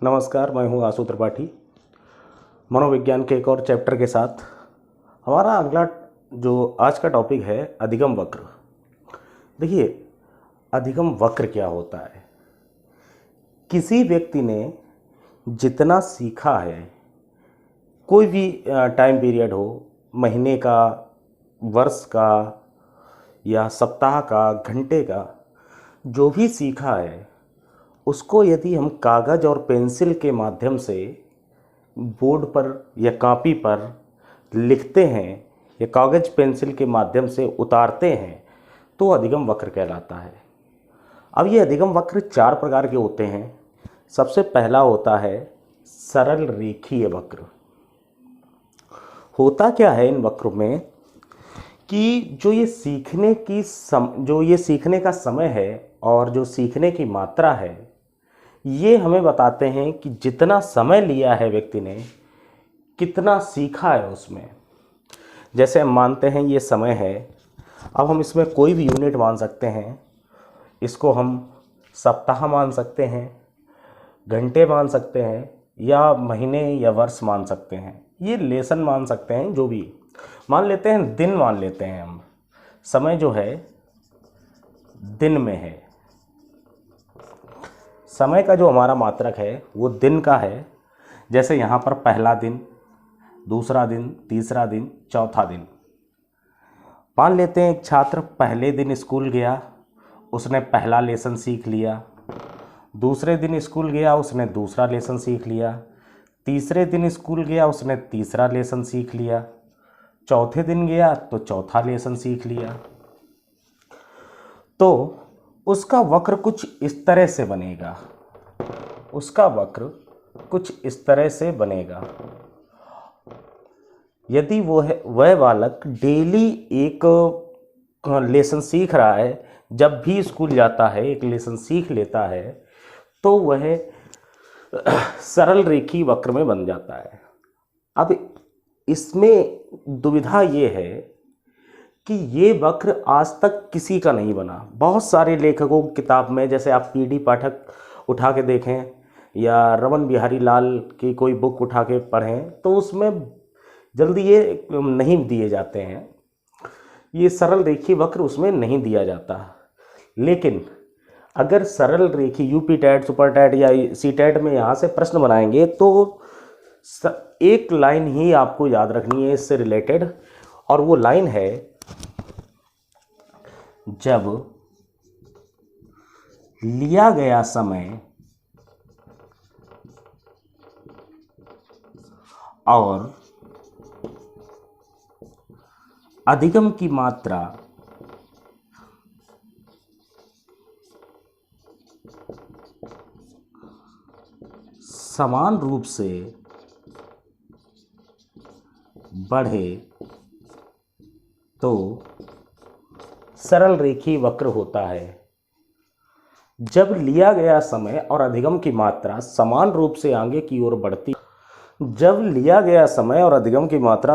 नमस्कार, मैं हूँ आशु त्रिपाठी। मनोविज्ञान के एक और चैप्टर के साथ हमारा अगला जो आज का टॉपिक है अधिगम वक्र। देखिए, अधिगम वक्र क्या होता है। किसी व्यक्ति ने जितना सीखा है, कोई भी टाइम पीरियड हो, महीने का, वर्ष का या सप्ताह का, घंटे का, जो भी सीखा है उसको यदि हम कागज़ और पेंसिल के माध्यम से बोर्ड पर या कॉपी पर लिखते हैं या कागज़ पेंसिल के माध्यम से उतारते हैं तो अधिगम वक्र कहलाता है। अब ये अधिगम वक्र 4 प्रकार के होते हैं। सबसे पहला होता है सरल रेखीय वक्र। होता क्या है इन वक्रों में कि जो ये सीखने का समय है और जो सीखने की मात्रा है, ये हमें बताते हैं कि जितना समय लिया है व्यक्ति ने, कितना सीखा है उसमें। जैसे हम मानते हैं ये समय है, अब हम इसमें कोई भी यूनिट मान सकते हैं। इसको हम सप्ताह मान सकते हैं, घंटे मान सकते हैं, या महीने या वर्ष मान सकते हैं, ये लेसन मान सकते हैं। जो भी मान लेते हैं, दिन मान लेते हैं हम। समय जो है दिन में है, समय का जो हमारा मात्रक है वो दिन का है। जैसे यहाँ पर पहला दिन, दूसरा दिन, तीसरा दिन, चौथा दिन। मान लेते हैं एक छात्र पहले दिन स्कूल गया, उसने पहला लेसन सीख लिया। दूसरे दिन स्कूल गया, उसने दूसरा लेसन सीख लिया। तीसरे दिन स्कूल गया, उसने तीसरा लेसन सीख लिया। चौथे दिन गया तो चौथा लेसन सीख लिया। तो उसका वक्र कुछ इस तरह से बनेगा। यदि वह बालक डेली एक लेसन सीख रहा है, जब भी स्कूल जाता है एक लेसन सीख लेता है, तो वह सरल रेखीय वक्र में बन जाता है। अब इसमें दुविधा ये है कि ये वक्र आज तक किसी का नहीं बना। बहुत सारे लेखकों की किताब में, जैसे आप पीडी पाठक उठा के देखें या रमन बिहारी लाल की कोई बुक उठा के पढ़ें, तो उसमें जल्दी ये नहीं दिए जाते हैं। ये सरल रेखीय वक्र उसमें नहीं दिया जाता। लेकिन अगर सरल रेखीय यूपी टेट, सुपर टेट या सी टेट में यहाँ से प्रश्न बनाएंगे तो एक लाइन ही आपको याद रखनी है इससे रिलेटेड, और वो लाइन है, जब लिया गया समय और अधिगम की मात्रा समान रूप से बढ़े तो सरल रेखीय वक्र होता है। जब लिया गया समय और अधिगम की मात्रा समान रूप से आगे की ओर बढ़ती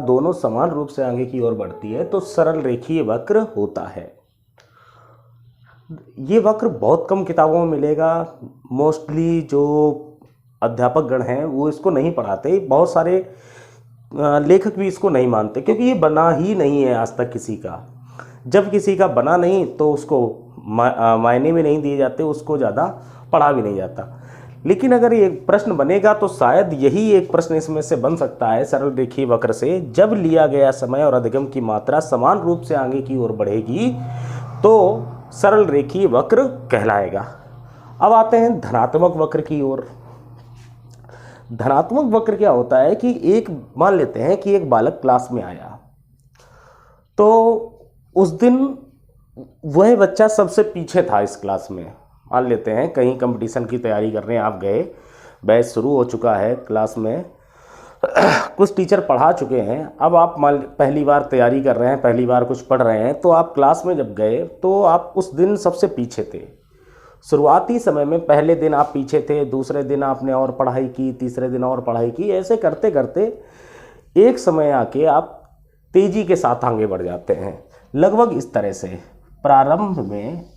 दोनों समान रूप से आगे की ओर बढ़ती है तो सरल रेखीय वक्र होता है। ये वक्र बहुत कम किताबों में मिलेगा। मोस्टली जो अध्यापक गण हैं वो इसको नहीं पढ़ाते। बहुत सारे लेखक भी इसको नहीं मानते, क्योंकि ये बना ही नहीं है आज तक किसी का। जब किसी का बना नहीं तो उसको मायने में नहीं दिए जाते, उसको ज़्यादा पढ़ा भी नहीं जाता। लेकिन अगर ये प्रश्न बनेगा तो शायद यही एक प्रश्न इसमें से बन सकता है सरल रेखीय वक्र से। जब लिया गया समय और अधिगम की मात्रा समान रूप से आगे की ओर बढ़ेगी तो सरल रेखीय वक्र कहलाएगा। अब आते हैं धनात्मक वक्र की ओर। धनात्मक वक्र क्या होता है कि मान लेते हैं कि एक बालक क्लास में आया, तो उस दिन वह बच्चा सबसे पीछे था इस क्लास में। मान लेते हैं कहीं कंपटीशन की तैयारी कर रहे हैं आप गए, बैच शुरू हो चुका है क्लास में, कुछ टीचर पढ़ा चुके हैं, अब आप पहली बार तैयारी कर रहे हैं, पहली बार कुछ पढ़ रहे हैं, तो आप क्लास में जब गए तो आप उस दिन सबसे पीछे थे। शुरुआती समय में पहले दिन आप पीछे थे, दूसरे दिन आपने और पढ़ाई की, तीसरे दिन और पढ़ाई की, ऐसे करते करते एक समय आके आप तेज़ी के साथ आगे बढ़ जाते हैं। लगभग इस तरह से प्रारंभ में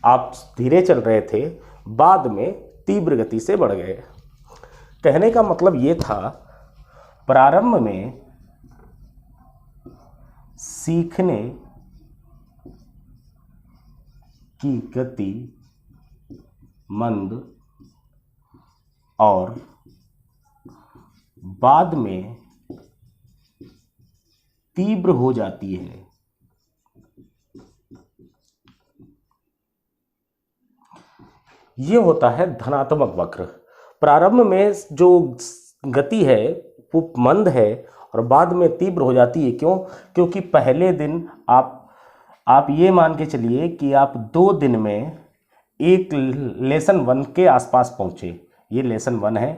आप धीरे चल रहे थे, बाद में तीव्र गति से बढ़ गए। कहने का मतलब ये था, प्रारंभ में सीखने की गति मंद और बाद में तीव्र हो जाती है। ये होता है धनात्मक वक्र। प्रारंभ में जो गति है वो मंद है और बाद में तीव्र हो जाती है। क्यों? क्योंकि पहले दिन आप ये मान के चलिए कि आप 2 दिन में एक लेसन 1 के आसपास पहुंचे। ये लेसन 1 है,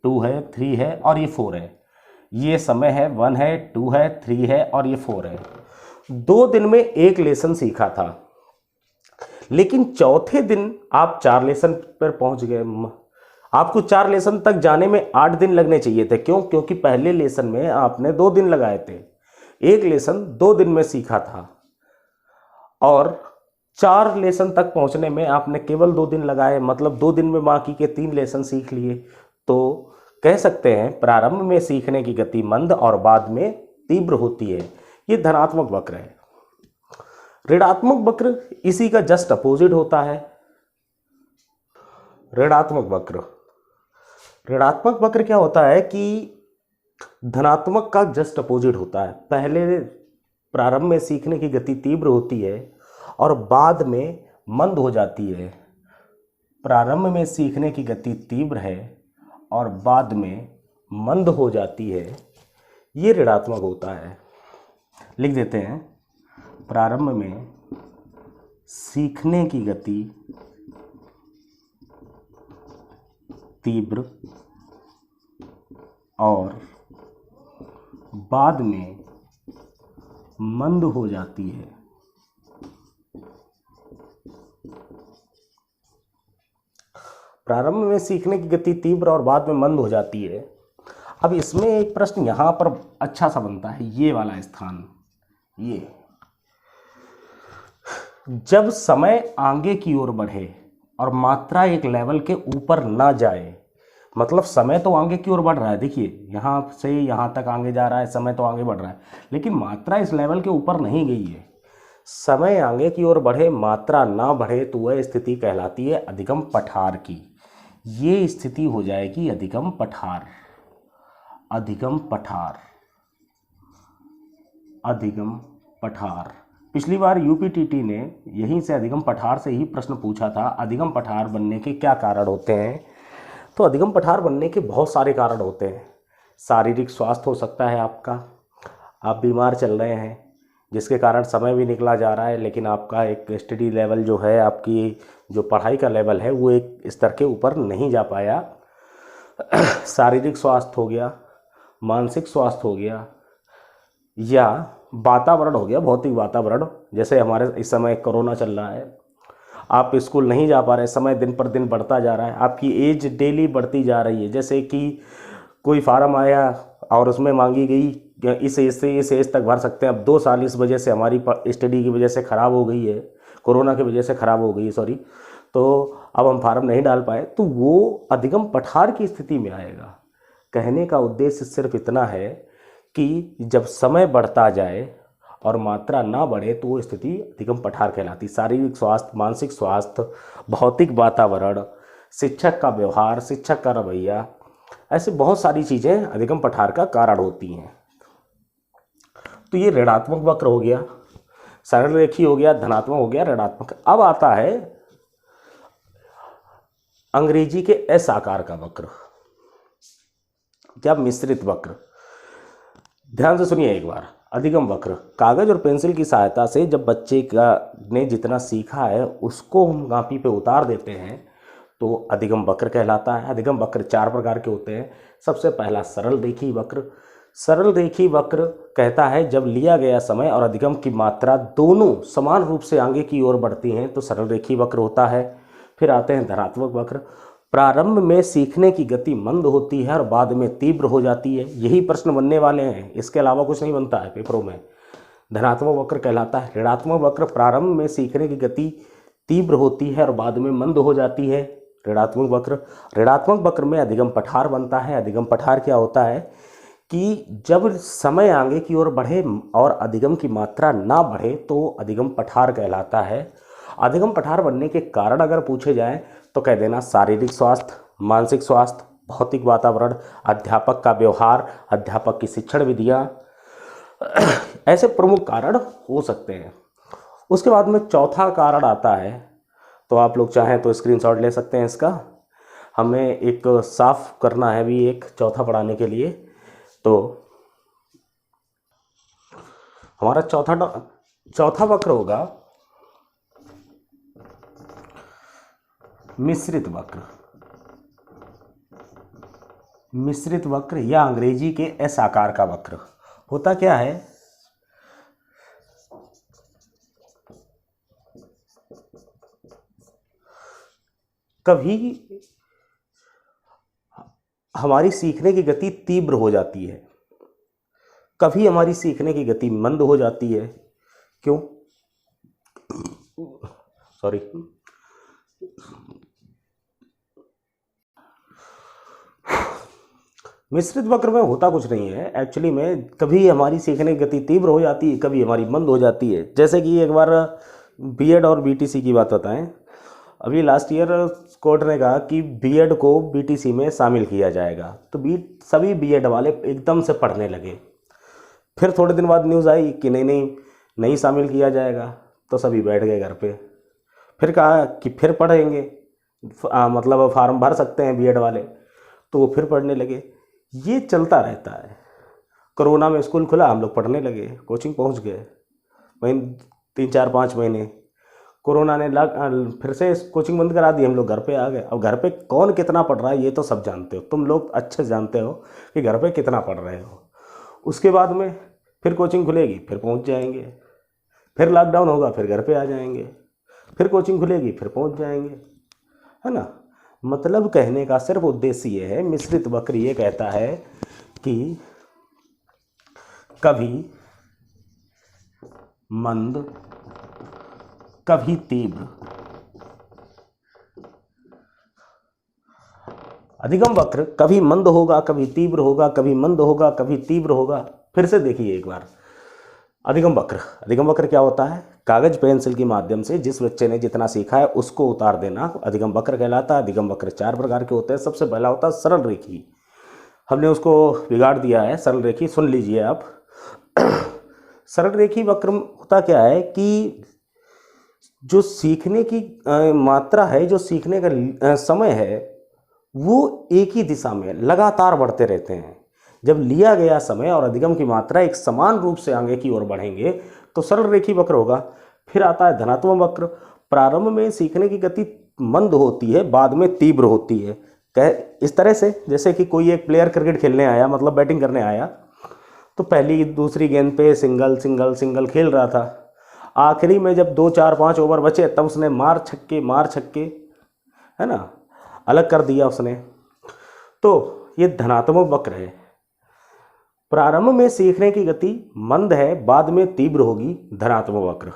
2 है, 3 है और ये 4 है। ये समय है, 1 है, 2 है, 3 है और ये 4 है। 2 दिन में एक लेसन सीखा था, लेकिन चौथे दिन आप 4 लेसन पर पहुंच गए। आपको 4 लेसन तक जाने में 8 दिन लगने चाहिए थे। क्यों? क्योंकि पहले लेसन में आपने 2 दिन लगाए थे। एक लेसन 2 दिन में सीखा था और 4 लेसन तक पहुंचने में आपने केवल 2 दिन लगाए, मतलब 2 दिन में बाकी के 3 लेसन सीख लिए। तो कह सकते हैं प्रारंभ में सीखने की गति मंद और बाद में तीव्र होती है। ये धनात्मक वक्र है। ऋणात्मक वक्र इसी का जस्ट अपोजिट होता है। ऋणात्मक वक्र क्या होता है कि धनात्मक का जस्ट अपोजिट होता है। पहले प्रारंभ में सीखने की गति तीव्र होती है और बाद में मंद हो जाती है। प्रारंभ में सीखने की गति तीव्र है और बाद में मंद हो जाती है। ये ऋणात्मक होता है। लिख देते हैं, प्रारंभ में सीखने की गति तीव्र और बाद में मंद हो जाती है। प्रारंभ में सीखने की गति तीव्र और बाद में मंद हो जाती है। अब इसमें एक प्रश्न यहाँ पर अच्छा सा बनता है, ये वाला स्थान। ये जब समय आगे की ओर बढ़े और मात्रा एक लेवल के ऊपर ना जाए, मतलब समय तो आगे की ओर बढ़ रहा है, देखिए यहाँ से यहाँ तक आगे जा रहा है, समय तो आगे बढ़ रहा है, लेकिन मात्रा इस लेवल के ऊपर नहीं गई है। समय आगे की ओर बढ़े, मात्रा ना बढ़े, तो वह स्थिति कहलाती है अधिगम पठार की। ये स्थिति हो जाएगी अधिगम पठार। अधिगम पठार, अधिगम पठार। पिछली बार यूपीटीटी ने यहीं से अधिगम पठार से ही प्रश्न पूछा था, अधिगम पठार बनने के क्या कारण होते हैं। तो अधिगम पठार बनने के बहुत सारे कारण होते हैं। शारीरिक स्वास्थ्य हो सकता है आपका, आप बीमार चल रहे हैं जिसके कारण समय भी निकला जा रहा है, लेकिन आपका एक स्टडी लेवल जो है, आपकी जो पढ़ाई का लेवल है वो एक स्तर के ऊपर नहीं जा पाया। शारीरिक स्वास्थ्य हो गया, मानसिक स्वास्थ्य हो गया, या वातावरण हो गया, भौतिक वातावरण। जैसे हमारे इस समय कोरोना चल रहा है, आप स्कूल नहीं जा पा रहे, समय दिन पर दिन बढ़ता जा रहा है, आपकी एज डेली बढ़ती जा रही है। जैसे कि कोई फार्म आया और उसमें मांगी गई इस एज से इस एज तक भर सकते हैं। अब 2 साल इस वजह से हमारी स्टडी की वजह से ख़राब हो गई है, कोरोना की वजह से ख़राब हो गई है, सॉरी, तो अब हम फार्म नहीं डाल पाए, तो वो अधिगम पठार की स्थिति में आएगा। कहने का उद्देश्य सिर्फ इतना है कि जब समय बढ़ता जाए और मात्रा ना बढ़े तो वो स्थिति अधिगम पठार कहलाती। शारीरिक स्वास्थ्य, मानसिक स्वास्थ्य, भौतिक वातावरण, शिक्षक का व्यवहार, शिक्षक का रवैया, ऐसे बहुत सारी चीज़ें अधिगम पठार का कारण होती हैं। तो ये ऋणात्मक वक्र हो गया, सरल रेखी हो गया, धनात्मक हो गया, ऋणात्मक। अब आता है अंग्रेजी के एस आकार का वक्र या मिश्रित वक्र। ध्यान से सुनिए एक बार। अधिगम वक्र, कागज और पेंसिल की सहायता से जब बच्चे ने जितना सीखा है उसको हम कापी पे उतार देते हैं तो अधिगम वक्र कहलाता है। अधिगम वक्र 4 प्रकार के होते हैं। सबसे पहला सरल रेखी वक्र। सरल रेखी वक्र कहता है जब लिया गया समय और अधिगम की मात्रा दोनों समान रूप से आगे की ओर बढ़ती हैं तो सरल रेखी वक्र होता है। फिर आते हैं धनात्मक वक्र। प्रारंभ में सीखने की गति मंद होती है और बाद में तीव्र हो जाती है। यही प्रश्न बनने वाले हैं, इसके अलावा कुछ नहीं बनता है पेपरों में। धनात्मक वक्र कहलाता है। ऋणात्मक वक्र, प्रारंभ में सीखने की गति तीव्र होती है और बाद में मंद हो जाती है। ऋणात्मक वक्र। ऋणात्मक वक्र में अधिगम पठार बनता है। अधिगम पठार क्या होता है कि जब समय आगे की ओर बढ़े और अधिगम की मात्रा ना बढ़े तो अधिगम पठार कहलाता है। अधिगम पठार बनने के कारण अगर पूछे जाएं तो कह देना शारीरिक स्वास्थ्य, मानसिक स्वास्थ्य, भौतिक वातावरण, अध्यापक का व्यवहार, अध्यापक की शिक्षण विधियाँ, ऐसे प्रमुख कारण हो सकते हैं। उसके बाद में चौथा कारण आता है, तो आप लोग चाहें तो स्क्रीनशॉट ले सकते हैं इसका। हमें एक साफ करना है भी एक चौथा पढ़ाने के लिए। तो हमारा चौथा वक्र होगा मिश्रित वक्र। मिश्रित वक्र या अंग्रेजी के एस आकार का वक्र। होता क्या है, कभी हमारी सीखने की गति तीव्र हो जाती है, कभी हमारी सीखने की गति मंद हो जाती है। क्यों? सॉरी, मिश्रित वक्र में होता कुछ नहीं है एक्चुअली में। कभी हमारी सीखने की गति तीव्र हो जाती है, कभी हमारी मंद हो जाती है। जैसे कि एक बार बीएड और बीटीसी की बात बताएं। अभी लास्ट ईयर कोर्ट ने कहा कि बीएड को बीटीसी में शामिल किया जाएगा, तो सभी बीएड वाले एकदम से पढ़ने लगे। फिर थोड़े दिन बाद न्यूज़ आई कि नहीं शामिल किया जाएगा, तो सभी बैठ गए घर पे। फिर कहा कि फिर पढ़ेंगे, मतलब फार्म भर सकते हैं बीएड वाले, तो वो फिर पढ़ने लगे। ये चलता रहता है। कोरोना में स्कूल खुला, हम लोग पढ़ने लगे, कोचिंग पहुंच गए। वहीं 3-4-5 महीने कोरोना ने फिर से कोचिंग बंद करा दी, हम लोग घर पे आ गए। अब घर पे कौन कितना पढ़ रहा है ये तो सब जानते हो, तुम लोग अच्छे जानते हो कि घर पे कितना पढ़ रहे हो। उसके बाद में फिर कोचिंग खुलेगी, फिर पहुंच जाएंगे। फिर लॉकडाउन होगा, फिर घर पे आ जाएंगे। फिर कोचिंग खुलेगी, फिर पहुंच जाएंगे, है ना। मतलब कहने का सिर्फ उद्देश्य ये है, मिश्रित वक्र ये कहता है कि कभी मंद, कभी तीव्र। अधिगम वक्र कभी मंद होगा, कभी तीव्र होगा, कभी मंद होगा, कभी तीव्र होगा। फिर से देखिए एक बार। अधिगम वक्र क्या होता है? कागज पेंसिल के माध्यम से जिस बच्चे ने जितना सीखा है उसको उतार देना अधिगम वक्र कहलाता है। अधिगम वक्र 4 प्रकार के होते हैं। सबसे पहला होता है सरल रेखी। हमने उसको बिगाड़ दिया है, सरल रेखी। सुन लीजिए आप। सरल रेखी वक्र होता क्या है कि जो सीखने की मात्रा है, जो सीखने का समय है, वो एक ही दिशा में लगातार बढ़ते रहते हैं। जब लिया गया समय और अधिगम की मात्रा एक समान रूप से आगे की ओर बढ़ेंगे तो सरल रेखी वक्र होगा। फिर आता है धनात्मक वक्र। प्रारंभ में सीखने की गति मंद होती है, बाद में तीव्र होती है। इस तरह से जैसे कि कोई एक प्लेयर क्रिकेट खेलने आया, मतलब बैटिंग करने आया, तो पहली दूसरी गेंद पे सिंगल खेल रहा था। आखिरी में जब 2-4-5 ओवर बचे तब उसने मार छक्के, है ना, अलग कर दिया उसने। तो ये धनात्मक वक्र है। प्रारंभ में सीखने की गति मंद है, बाद में तीव्र होगी, धनात्मक वक्र।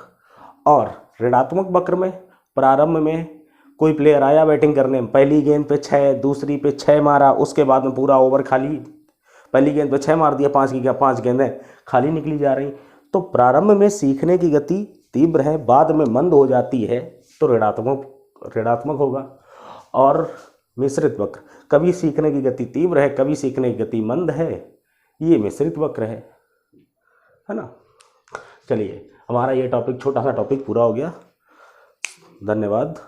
और ऋणात्मक वक्र में प्रारंभ में कोई प्लेयर आया बैटिंग करने, पहली गेंद पे 6, दूसरी पे 6 मारा, उसके बाद में पूरा ओवर खाली। पहली गेंद पे 6 मार दिया, 5 गेंदें खाली निकली जा रही। तो प्रारंभ में सीखने की गति तीव्र है, बाद में मंद हो जाती है, तो ऋणात्मक होगा। और मिश्रित वक्र, कभी सीखने की गति तीव्र है, कभी सीखने की गति मंद है, ये मिश्रित वक्र है ना। चलिए, हमारा ये टॉपिक, छोटा सा टॉपिक पूरा हो गया। धन्यवाद।